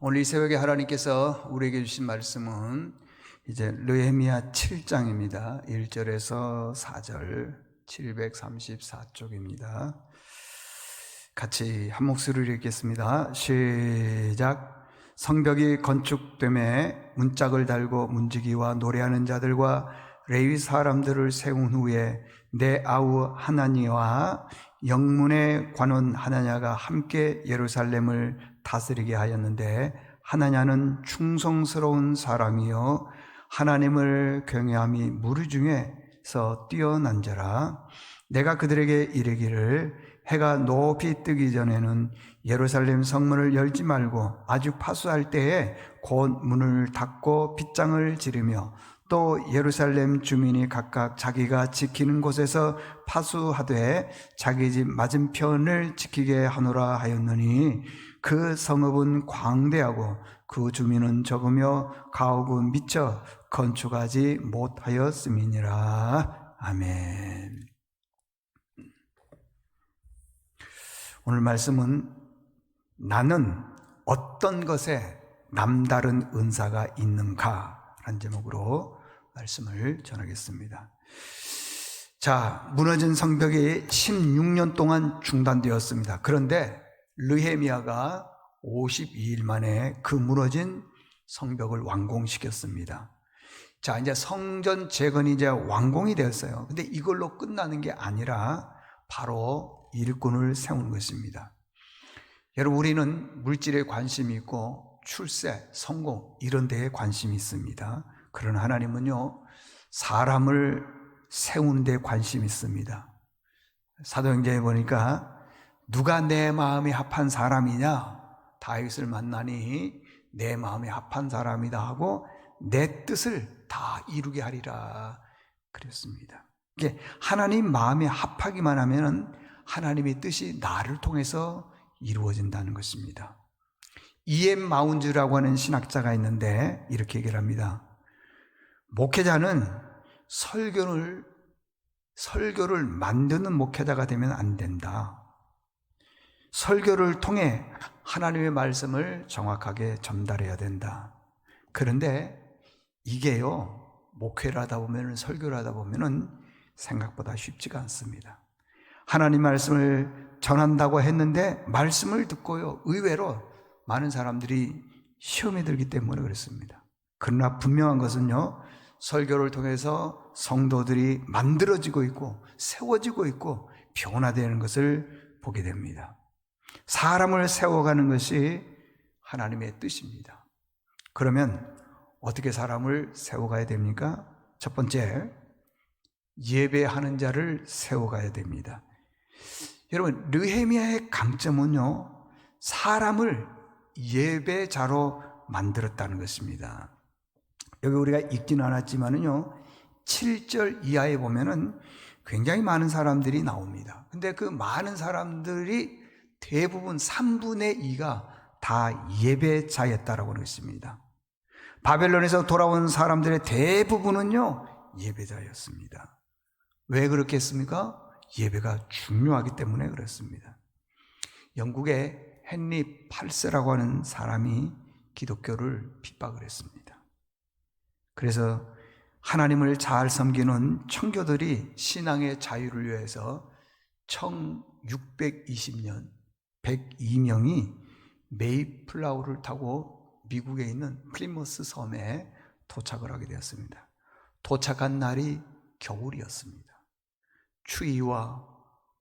오늘 이 새벽에 하나님께서 우리에게 주신 말씀은 이제 느헤미야 7장입니다. 1절에서 4절 734쪽입니다. 같이 한 목소리로 읽겠습니다. 시작. 성벽이 건축됨에 문짝을 달고 문지기와 노래하는 자들과 레위 사람들을 세운 후에 내 아우 하나니와 영문의 관원 하나냐가 함께 예루살렘을 다스리게 하였는데, 하나냐는 충성스러운 사람이요 하나님을 경외함이 무리 중에서 뛰어난 자라. 내가 그들에게 이르기를 해가 높이 뜨기 전에는 예루살렘 성문을 열지 말고 아주 파수할 때에 곧 문을 닫고 빗장을 지르며 또 예루살렘 주민이 각각 자기가 지키는 곳에서 파수하되 자기 집 맞은편을 지키게 하노라 하였느니, 그 성읍은 광대하고 그 주민은 적으며 가옥은 미쳐 건축하지 못하였음이니라. 아멘. 오늘 말씀은 나는 어떤 것에 남다른 은사가 있는가 라는 제목으로 말씀을 전하겠습니다. 자, 무너진 성벽이 16년 동안 중단되었습니다. 그런데 느헤미야가 52일 만에 그 무너진 성벽을 완공시켰습니다. 자, 이제 성전 재건이 이제 완공이 되었어요. 근데 이걸로 끝나는 게 아니라 바로 일꾼을 세운 것입니다. 여러분, 우리는 물질에 관심이 있고 출세, 성공 이런 데에 관심이 있습니다. 그러나 하나님은요, 사람을 세운 데 관심이 있습니다. 사도행전에 보니까 누가 내 마음에 합한 사람이냐? 다윗을 만나니 내 마음에 합한 사람이다 하고 내 뜻을 다 이루게 하리라 그랬습니다. 이게 하나님 마음에 합하기만 하면 하나님의 뜻이 나를 통해서 이루어진다는 것입니다. E.M. 마운즈라고 하는 신학자가 있는데 이렇게 얘기를 합니다. 목회자는 설교를 만드는 목회자가 되면 안 된다. 설교를 통해 하나님의 말씀을 정확하게 전달해야 된다. 그런데 이게요, 목회를 하다 보면, 설교를 하다 보면 생각보다 쉽지가 않습니다. 하나님 말씀을 전한다고 했는데 말씀을 듣고요, 의외로 많은 사람들이 시험에 들기 때문에 그렇습니다. 그러나 분명한 것은요, 설교를 통해서 성도들이 만들어지고 있고 세워지고 있고 변화되는 것을 보게 됩니다. 사람을 세워가는 것이 하나님의 뜻입니다. 그러면 어떻게 사람을 세워가야 됩니까? 첫 번째, 예배하는 자를 세워가야 됩니다. 여러분, 느헤미야의 강점은요, 사람을 예배자로 만들었다는 것입니다. 여기 우리가 읽지는 않았지만은요, 7절 이하에 보면은 굉장히 많은 사람들이 나옵니다. 근데 그 많은 사람들이 대부분 3분의 2가 다 예배자였다라고 그랬습니다. 바벨론에서 돌아온 사람들의 대부분은요, 예배자였습니다. 왜 그렇겠습니까? 예배가 중요하기 때문에 그렇습니다. 영국의 헨리 팔세라고 하는 사람이 기독교를 핍박을 했습니다. 그래서 하나님을 잘 섬기는 청교들이 신앙의 자유를 위해서 1620년 102명이 메이플라워를 타고 미국에 있는 플리머스 섬에 도착을 하게 되었습니다. 도착한 날이 겨울이었습니다. 추위와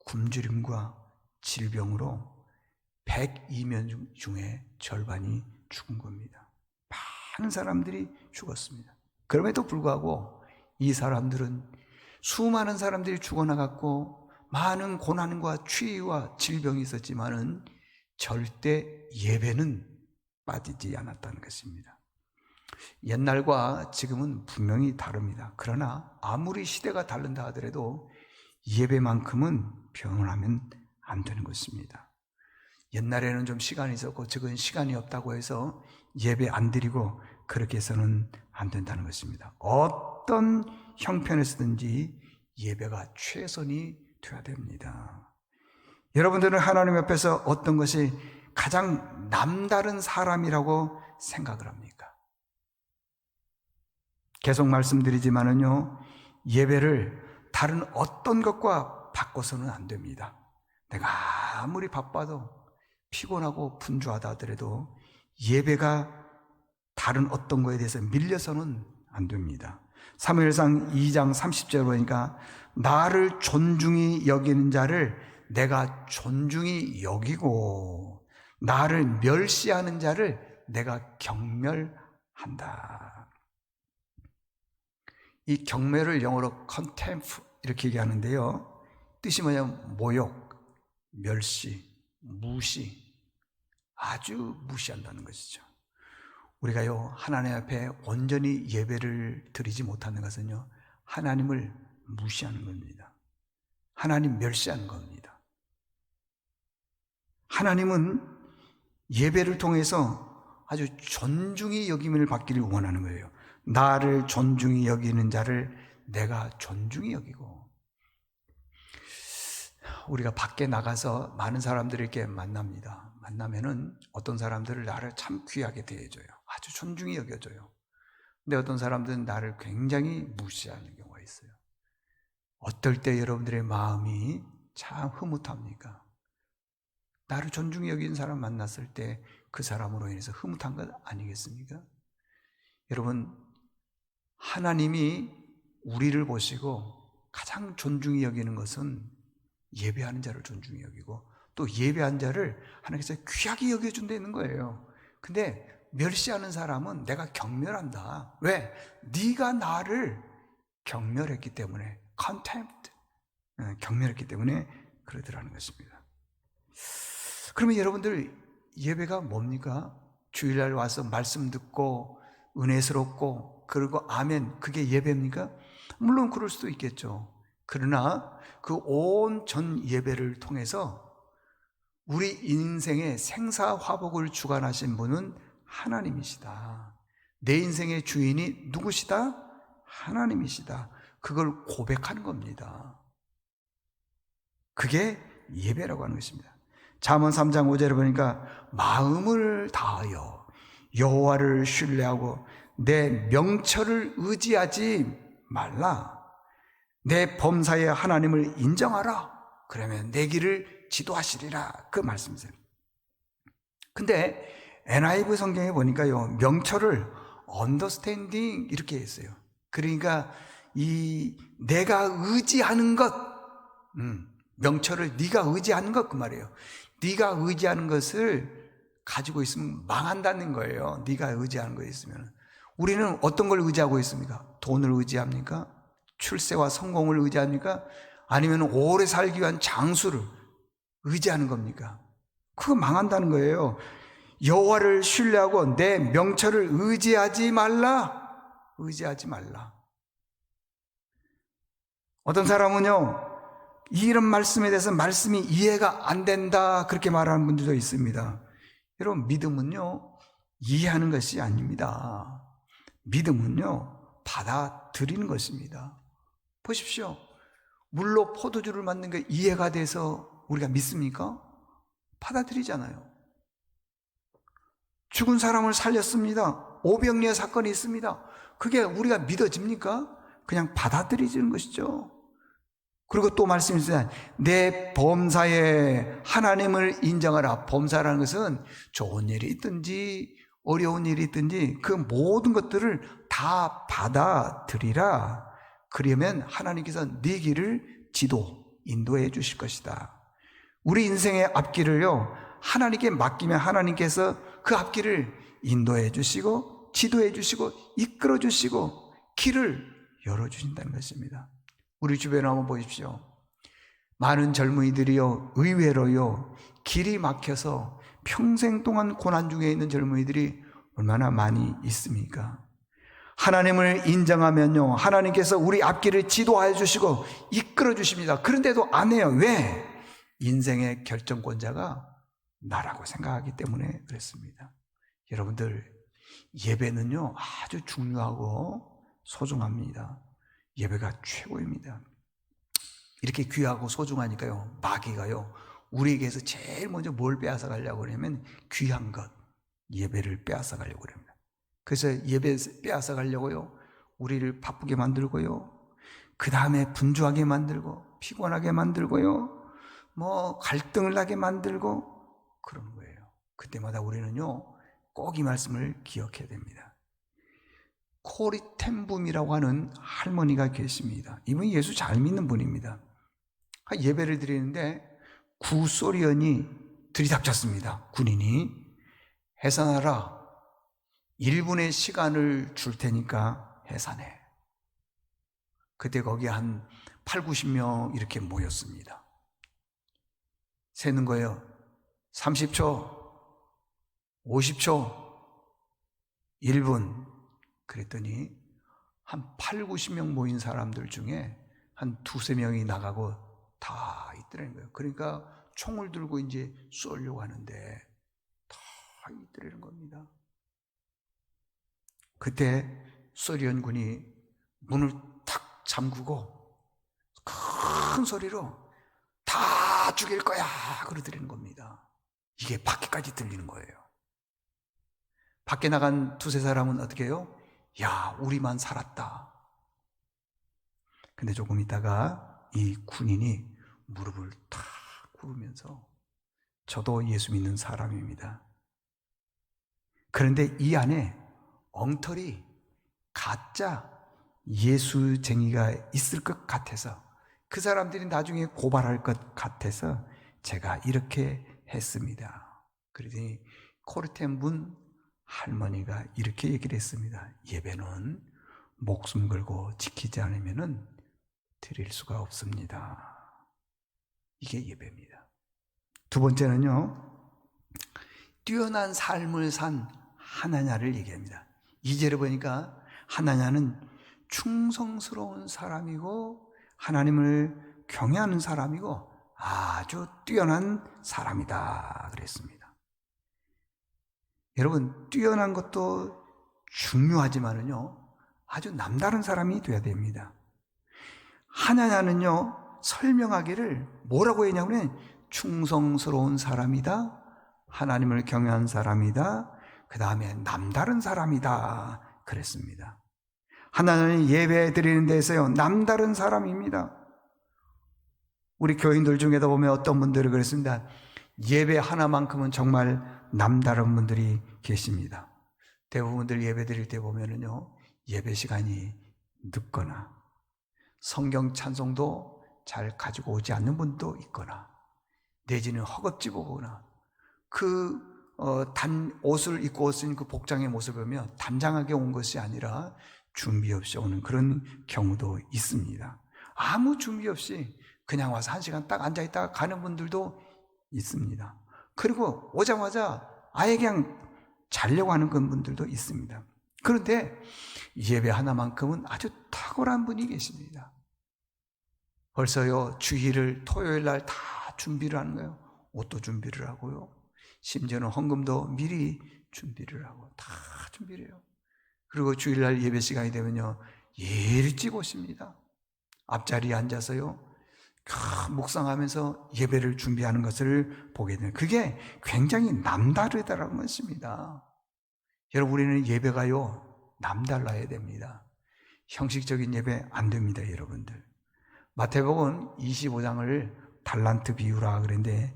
굶주림과 질병으로 102명 중에 절반이 죽은 겁니다. 많은 사람들이 죽었습니다. 그럼에도 불구하고 이 사람들은, 수많은 사람들이 죽어나갔고 많은 고난과 추위와 질병이 있었지만은 절대 예배는 빠지지 않았다는 것입니다. 옛날과 지금은 분명히 다릅니다. 그러나 아무리 시대가 다른다 하더라도 예배만큼은 변하면 안 되는 것입니다. 옛날에는 좀 시간이 있었고 지금은 시간이 없다고 해서 예배 안 드리고 그렇게 해서는 안 된다는 것입니다. 어떤 형편에서든지 예배가 최선이 되어야 됩니다. 여러분들은 하나님 앞에서 어떤 것이 가장 남다른 사람이라고 생각을 합니까? 계속 말씀드리지만은요, 예배를 다른 어떤 것과 바꿔서는 안 됩니다. 내가 아무리 바빠도 피곤하고 분주하다 하더라도 예배가 다른 어떤 거에 대해서 밀려서는 안 됩니다. 사무엘상 2장 30절 보니까 나를 존중히 여기는 자를 내가 존중히 여기고 나를 멸시하는 자를 내가 경멸한다. 이 경멸을 영어로 contempt 이렇게 얘기하는데요. 뜻이 뭐냐면 모욕, 멸시, 무시, 아주 무시한다는 것이죠. 우리가요, 하나님 앞에 온전히 예배를 드리지 못하는 것은요, 하나님을 무시하는 겁니다. 하나님 멸시하는 겁니다. 하나님은 예배를 통해서 아주 존중히 여김을 받기를 원하는 거예요. 나를 존중히 여기는 자를 내가 존중히 여기고. 우리가 밖에 나가서 많은 사람들을 이렇게 만납니다. 만나면은 어떤 사람들을 나를 참 귀하게 대해줘요. 아주 존중히 여겨줘요. 근데 어떤 사람들은 나를 굉장히 무시하는 경우가 있어요. 어떨 때 여러분들의 마음이 참 흐뭇합니까? 나를 존중히 여기는 사람 만났을 때 그 사람으로 인해서 흐뭇한 것 아니겠습니까? 여러분, 하나님이 우리를 보시고 가장 존중히 여기는 것은 예배하는 자를 존중히 여기고 또 예배한 자를 하나님께서 귀하게 여겨준다는 거예요. 근데 멸시하는 사람은 내가 경멸한다. 왜? 네가 나를 경멸했기 때문에, contempt, 경멸했기 때문에 그러더라는 것입니다. 그러면 여러분들 예배가 뭡니까? 주일날 와서 말씀 듣고 은혜스럽고 그리고 아멘, 그게 예배입니까? 물론 그럴 수도 있겠죠. 그러나 그 온 전 예배를 통해서 우리 인생의 생사화복을 주관하신 분은 하나님이시다. 내 인생의 주인이 누구시다? 하나님이시다. 그걸 고백하는 겁니다. 그게 예배라고 하는 것입니다. 잠언 3장 5절에 보니까 마음을 다하여 여호와를 신뢰하고 내 명철을 의지하지 말라. 내 범사에 하나님을 인정하라. 그러면 내 길을 지도하시리라. 그 말씀이세요. 근데 NIV 성경에 보니까요, 명철을 understanding 이렇게 했어요. 그러니까 이 내가 의지하는 것, 명철을 네가 의지하는 것 그 말이에요. 네가 의지하는 것을 가지고 있으면 망한다는 거예요. 네가 의지하는 거에 있으면. 우리는 어떤 걸 의지하고 있습니까? 돈을 의지합니까? 출세와 성공을 의지합니까? 아니면 오래 살기 위한 장수를 의지하는 겁니까? 그거 망한다는 거예요. 여호와를 신뢰하고 내 명철을 의지하지 말라. 의지하지 말라. 어떤 사람은요, 이런 말씀에 대해서 말씀이 이해가 안 된다 그렇게 말하는 분들도 있습니다. 여러분, 믿음은요 이해하는 것이 아닙니다. 믿음은요 받아들이는 것입니다. 보십시오. 물로 포도주를 만든 게 이해가 돼서 우리가 믿습니까? 받아들이잖아요. 죽은 사람을 살렸습니다. 오병이어 사건이 있습니다. 그게 우리가 믿어집니까? 그냥 받아들이는 것이죠. 그리고 또 말씀이세요. 내 범사에 하나님을 인정하라. 범사라는 것은 좋은 일이 있든지 어려운 일이 있든지 그 모든 것들을 다 받아들이라. 그러면 하나님께서 네 길을 인도해 주실 것이다. 우리 인생의 앞길을요, 하나님께 맡기면 하나님께서 그 앞길을 인도해 주시고 지도해 주시고 이끌어 주시고 길을 열어주신다는 것입니다. 우리 주변에 한번 보십시오. 많은 젊은이들이요, 의외로요, 길이 막혀서 평생 동안 고난 중에 있는 젊은이들이 얼마나 많이 있습니까? 하나님을 인정하면요, 하나님께서 우리 앞길을 지도해 주시고 이끌어 주십니다. 그런데도 안 해요. 왜? 인생의 결정권자가 나라고 생각하기 때문에 그렇습니다. 여러분들, 예배는요 아주 중요하고 소중합니다. 예배가 최고입니다. 이렇게 귀하고 소중하니까요, 마귀가요 우리에게서 제일 먼저 뭘 빼앗아 가려고 그러냐면 귀한 것, 예배를 빼앗아 가려고 그럽니다. 그래서 예배 빼앗아 가려고요, 우리를 바쁘게 만들고요, 그 다음에 분주하게 만들고 피곤하게 만들고요, 갈등을 나게 만들고 그런 거예요. 그때마다 우리는요, 꼭 이 말씀을 기억해야 됩니다. 코리 텐붐이라고 하는 할머니가 계십니다. 이분이 예수 잘 믿는 분입니다. 예배를 드리는데 구소련이 들이닥쳤습니다. 군인이 해산하라, 1분의 시간을 줄 테니까 해산해. 그때 거기 한 8, 90명 이렇게 모였습니다. 세는 거예요. 30초, 50초, 1분. 그랬더니 한 8, 90명 모인 사람들 중에 한 2, 3명이 나가고 다 있더라는 거예요. 그러니까 총을 들고 이제 쏘려고 하는데 다 있더라는 겁니다. 그때 소련군이 문을 탁 잠그고 큰 소리로 다 죽일 거야 그러더라는 겁니다. 이게 밖에까지 들리는 거예요. 밖에 나간 2, 3사람은 어떻게 해요? 야, 우리만 살았다. 근데 조금 있다가 이 군인이 무릎을 탁 꿇으면서 저도 예수 믿는 사람입니다. 그런데 이 안에 엉터리 가짜 예수쟁이가 있을 것 같아서, 그 사람들이 나중에 고발할 것 같아서 제가 이렇게 했습니다. 그러더니 코르텐분 할머니가 이렇게 얘기를 했습니다. 예배는 목숨 걸고 지키지 않으면 드릴 수가 없습니다. 이게 예배입니다. 두 번째는요, 뛰어난 삶을 산 하나냐를 얘기합니다. 2절에 보니까 하나냐는 충성스러운 사람이고 하나님을 경외하는 사람이고 아주 뛰어난 사람이다 그랬습니다. 여러분, 뛰어난 것도 중요하지만은요, 아주 남다른 사람이 돼야 됩니다. 하나냐는요, 설명하기를 뭐라고 했냐면 충성스러운 사람이다, 하나님을 경외한 사람이다, 그 다음에 남다른 사람이다 그랬습니다. 하나님은 예배 드리는 데서요, 남다른 사람입니다. 우리 교인들 중에도 보면 어떤 분들이 그랬습니다. 예배 하나만큼은 정말 남다른 분들이 계십니다. 대부분들 예배 드릴 때 보면은요, 예배 시간이 늦거나 성경 찬송도 잘 가지고 오지 않는 분도 있거나 내지는 허겁지 보거나 단 옷을 입고 왔으니 그 복장의 모습을 보면 단장하게 온 것이 아니라 준비 없이 오는 그런 경우도 있습니다. 아무 준비 없이 그냥 와서 1시간 딱 앉아있다가 가는 분들도 있습니다. 그리고 오자마자 아예 그냥 자려고 하는 그런 분들도 있습니다. 그런데 예배 하나만큼은 아주 탁월한 분이 계십니다. 벌써요, 주일을 토요일 날 다 준비를 하는 거예요. 옷도 준비를 하고요, 심지어는 헌금도 미리 준비를 하고 다 준비를 해요. 그리고 주일날 예배 시간이 되면요, 일찍 오십니다. 앞자리에 앉아서요, 묵상하면서 예배를 준비하는 것을 보게 되는, 그게 굉장히 남다르다라는 것입니다. 여러분, 우리는 예배가요, 남달라야 됩니다. 형식적인 예배 안 됩니다, 여러분들. 마태복음 25장을 달란트 비유라 그랬는데,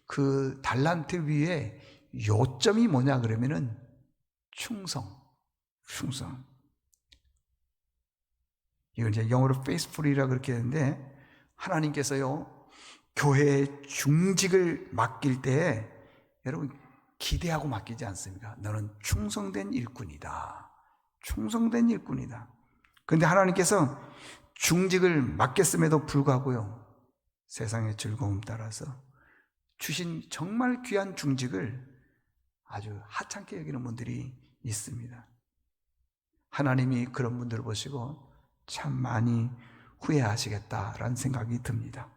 그 달란트 비유의 요점이 뭐냐 그러면은 충성. 이걸 이제 영어로 faithful이라 그렇게 하는데, 하나님께서요, 교회의 중직을 맡길 때 여러분 기대하고 맡기지 않습니까? 너는 충성된 일꾼이다. 그런데 하나님께서 중직을 맡겼음에도 불구하고요, 세상의 즐거움 따라서 주신 정말 귀한 중직을 아주 하찮게 여기는 분들이 있습니다. 하나님이 그런 분들을 보시고 참 많이 후회하시겠다라는 생각이 듭니다.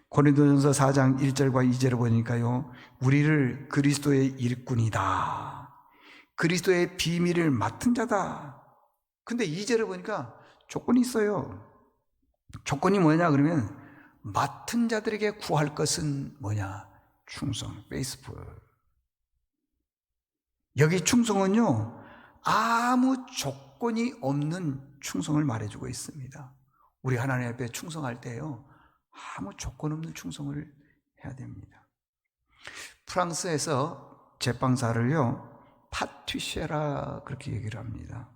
고린도전서 4장 1절과 2절을 보니까요, 우리를 그리스도의 일꾼이다, 그리스도의 비밀을 맡은 자다. 근데 2절을 보니까 조건이 있어요. 조건이 뭐냐 그러면 맡은 자들에게 구할 것은 뭐냐, 충성, faithful. 여기 충성은요, 아무 조건이 없는 충성을 말해주고 있습니다. 우리 하나님 앞에 충성할 때요, 아무 조건 없는 충성을 해야 됩니다. 프랑스에서 제빵사를요, 파티쉐라 그렇게 얘기를 합니다.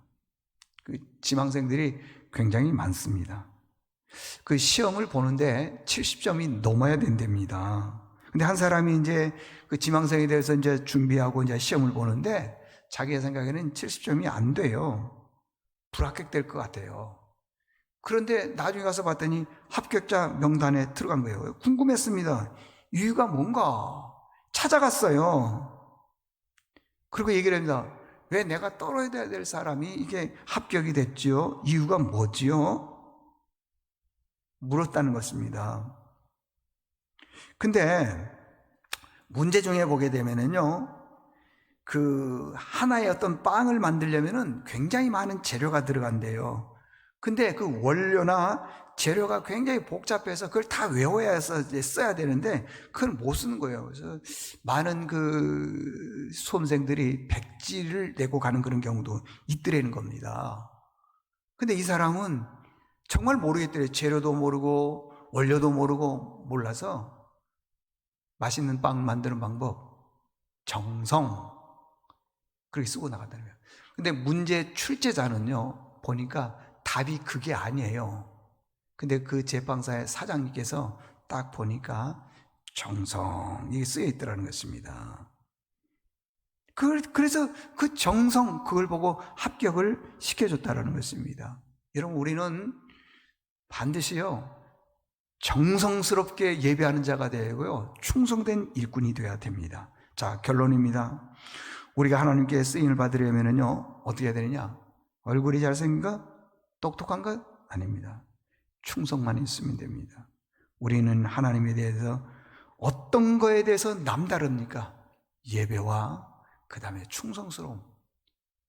그 지망생들이 굉장히 많습니다. 그 시험을 보는데 70점이 넘어야 된답니다. 근데 한 사람이 이제 그 지망생에 대해서 이제 준비하고 이제 시험을 보는데 자기 생각에는 70점이 안 돼요. 불합격될 것 같아요. 그런데 나중에 가서 봤더니 합격자 명단에 들어간 거예요. 궁금했습니다. 이유가 뭔가 찾아갔어요. 그리고 얘기를 합니다. 왜 내가 떨어져야 될 사람이 이게 합격이 됐지요? 이유가 뭐지요? 물었다는 것입니다. 근데 문제 중에 보게 되면은요, 그 하나의 어떤 빵을 만들려면은 굉장히 많은 재료가 들어간대요. 근데 그 원료나 재료가 굉장히 복잡해서 그걸 다 외워야 해서 써야 되는데 그걸 못 쓰는 거예요. 그래서 많은 그 수험생들이 백지를 내고 가는 그런 경우도 있더라는 겁니다. 근데 이 사람은 정말 모르겠더래요. 재료도 모르고 원료도 모르고 몰라서 맛있는 빵 만드는 방법, 정성, 그렇게 쓰고 나갔다는 거예요. 근데 문제 출제자는요, 보니까 답이 그게 아니에요. 근데 그 제빵사의 사장님께서 딱 보니까 정성, 이게 쓰여 있더라는 것입니다. 그래서 그 정성, 그걸 보고 합격을 시켜줬다는 것입니다. 여러분, 우리는 반드시요, 정성스럽게 예배하는 자가 되고요, 충성된 일꾼이 되어야 됩니다. 자, 결론입니다. 우리가 하나님께 쓰임을 받으려면요, 어떻게 해야 되느냐? 얼굴이 잘생긴가? 똑똑한가? 아닙니다. 충성만 있으면 됩니다. 우리는 하나님에 대해서 어떤 거에 대해서 남다릅니까? 예배와 그 다음에 충성스러움,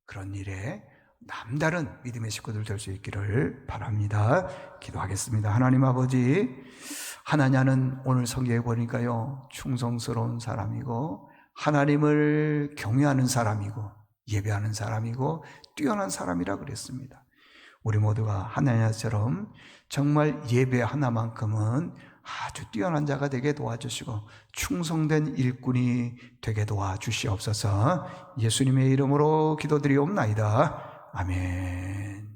그런 일에 남다른 믿음의 식구들 될 수 있기를 바랍니다. 기도하겠습니다. 하나님 아버지, 하나냐는 오늘 성경에 보니까요, 충성스러운 사람이고 하나님을 경외하는 사람이고 예배하는 사람이고 뛰어난 사람이라 그랬습니다. 우리 모두가 하나냐처럼 정말 예배 하나만큼은 아주 뛰어난 자가 되게 도와주시고 충성된 일꾼이 되게 도와주시옵소서. 예수님의 이름으로 기도드리옵나이다. 아멘.